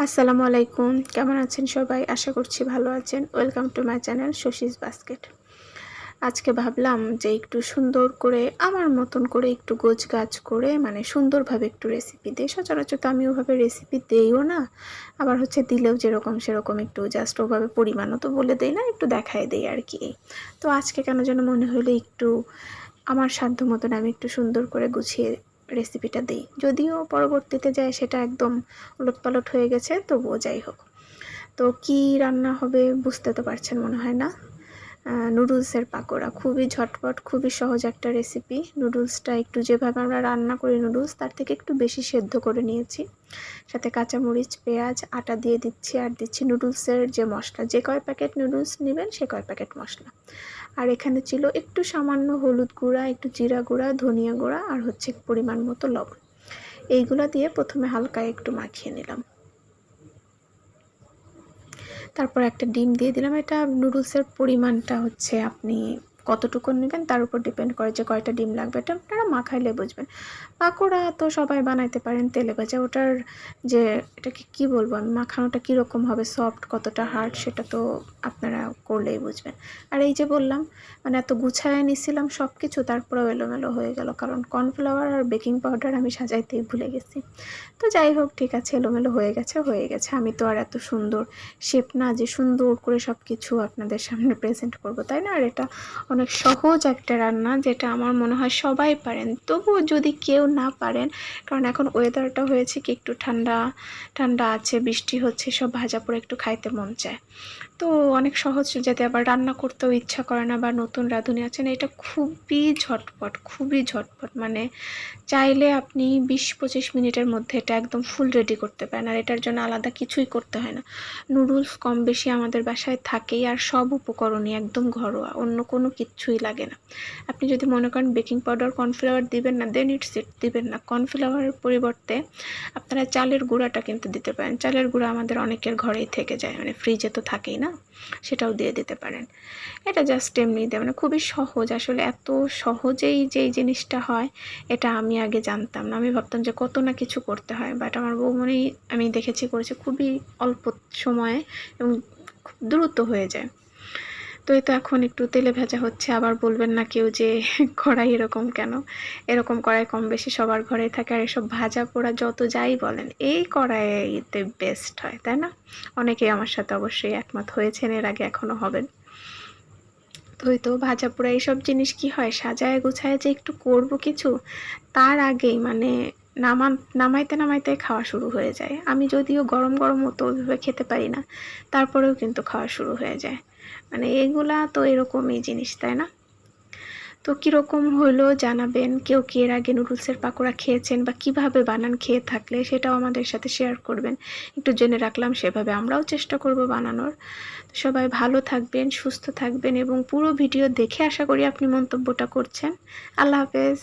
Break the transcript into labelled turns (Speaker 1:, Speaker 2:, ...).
Speaker 1: আসসালামু আলাইকুম, কেমন আছেন সবাই? আশা করছি ভালো আছেন। Welcome to my channel Shashi's basket. আজকে ভাবলাম যে একটু সুন্দর করে আমার মতন করে একটু গোছগাছ করে মানে সুন্দরভাবে একটু রেসিপি দেই। সচরাচর তো আমি ওভাবে রেসিপি দেইও না। আবার হচ্ছে দিলেও যেরকম সেরকম একটু জাস্ট ওভাবে পরিমাণও তো বলে দেই না, একটু দেখায় দেই আরকি। তো আজকে কেন যেন মনে হলো একটু আমার সাধ্য মতন আমি একটু সুন্দর করে গুছিয়ে রেসিপিটা দিই। যদিও পরবর্তীতে যায় সেটা একদম উলটপালট হয়ে গেছে, তবুও যাই হোক। তো কী রান্না হবে বুঝতে তো পারছেন মনে হয় না? নুডলসের পাকোড়া খুবই ঝটপট, খুবই সহজ একটা রেসিপি। নুডলসটা একটু যেভাবে আমরা রান্না করি নুডলস তার থেকে একটু বেশি সেদ্ধ করে নিয়েছি। সাথে কাঁচামরিচ, পেঁয়াজ, আটা দিয়ে দিচ্ছি, আর দিচ্ছি নুডলসের যে মশলা, যে কয় প্যাকেট নুডলস নেবেন সে কয় প্যাকেট মশলা। আর এখানে ছিল একটু সামান্য হলুদ গুঁড়া, একটু জিরা গুঁড়া, ধনিয়া গুঁড়া, আর হচ্ছে পরিমাণ মতো লবণ। এইগুলা দিয়ে প্রথমে হালকা একটু মাখিয়ে নিলাম। তারপর একটা ডিম দিয়ে দিলাম। এটা নুডলসের পরিমাণটা হচ্ছে আপনি কতটুকু নেবেন তার উপর ডিপেন্ড করে যে কয়টা ডিম লাগবে। এটা আপনারা মাখাইলে বুঝবেন। পাকোড়া তো সবাই বানাইতে পারেন তেলে ভাজা। ওটার যে এটাকে কী বলবো আমি, মাখানোটা কীরকম হবে, সফট কতটা হার্ড, সেটা তো আপনারা করলেই বুঝবেন। আর এই যে বললাম মানে এত গুছায় নিছিলাম সব কিছু, তারপরেও এলোমেলো হয়ে গেল, কারণ কর্নফ্লাওয়ার আর বেকিং পাউডার আমি সাজাইতেই ভুলে গেছি। তো যাই হোক, ঠিক আছে, এলোমেলো হয়ে গেছে। আমি তো আর এত সুন্দর শেপ না যে সুন্দর করে সব কিছু আপনাদের সামনে প্রেজেন্ট করব, তাই না? আর এটা অনেক সহজ একটা রান্না, যেটা আমার মনে হয় সবাই পারেন। তবুও যদি কেউ না পারেন, কারণ এখন ওয়েদারটা হয়েছে কি একটু ঠান্ডা ঠান্ডা আছে, বৃষ্টি হচ্ছে, সব ভাজা পোড়া একটু খাইতে মন চায়। তো অনেক সহজ, যাতে আবার রান্না করতেও ইচ্ছা করে না, বা নতুন রাঁধুনি আছেন, এটা খুবই ঝটপট, মানে চাইলে আপনি ২০-২৫ মিনিটের মধ্যে এটা একদম ফুল রেডি করতে পারেন। আর এটার জন্য আলাদা কিছুই করতে হয় না। নুডলস কম বেশি আমাদের বাসায় থাকেই, আর সব উপকরণই একদম ঘরোয়া, অন্য কোনো কিচ্ছুই লাগে না। আপনি যদি মনে করেন বেকিং পাউডার কর্নফ্লাওয়ার দিবেন না, দেন ইটস ইট, দিবেন না। কর্নফ্লাওয়ারের পরিবর্তে আপনারা চালের গুঁড়াটা কিন্তু দিতে পারেন। চালের গুঁড়া আমাদের অনেকের ঘরেই থেকে যায়, মানে ফ্রিজে তো থাকেই না, সেটাও দিয়ে দিতে পারেন। এটা জাস্ট এমনি দেয়, মানে খুবই সহজ। আসলে এত সহজেই যে এই জিনিসটা হয় এটা আমি আগে জানতাম না। আমি ভাবতাম যে কত না কিছু করতে হয়, বাট আমার বৌমনি আমি দেখেছি করেছে খুবই অল্প সময়ে এবং খুব দ্রুত হয়ে যায়। তো এই তো এখন একটু তেলে ভাজা হচ্ছে। আবার বলবেন না কেউ যে কড়াই এরকম কেন? এরকম কড়াই কম বেশি সবার ঘরেই থাকে, আর এসব ভাজা পোড়া যত যাই বলেন এই কড়াইতে বেস্ট হয়, তাই না? অনেকেই আমার সাথে অবশ্যই একমত হয়েছেন এর আগে, এখনো হবেন। তো ওই তো ভাজা পোড়া এইসব জিনিস কি হয়, সাজায় গুছায় যে একটু করব কিছু, তার আগেই মানে নামাইতে খাওয়া শুরু হয়ে যায়। আমি যদিও গরম গরম মতো ওইভাবে খেতে পারি না, তারপরেও কিন্তু খাওয়া শুরু হয়ে যায়। মানে এগুলা তো এরকমই জিনিস, তাই না? তো কীরকম হলো জানাবেন। কেউ কি এর আগে নুডলসের পাকোড়া খেয়েছেন বা কিভাবে বানান, খেয়ে থাকলে সেটাও আমাদের সাথে শেয়ার করবেন। একটু জেনে রাখলাম, সেভাবে আমরাও চেষ্টা করব বানানোর। সবাই ভালো থাকবেন, সুস্থ থাকবেন, এবং পুরো ভিডিও দেখে আশা করি আপনি মন্তব্যটা করছেন। আল্লাহ হাফেজ।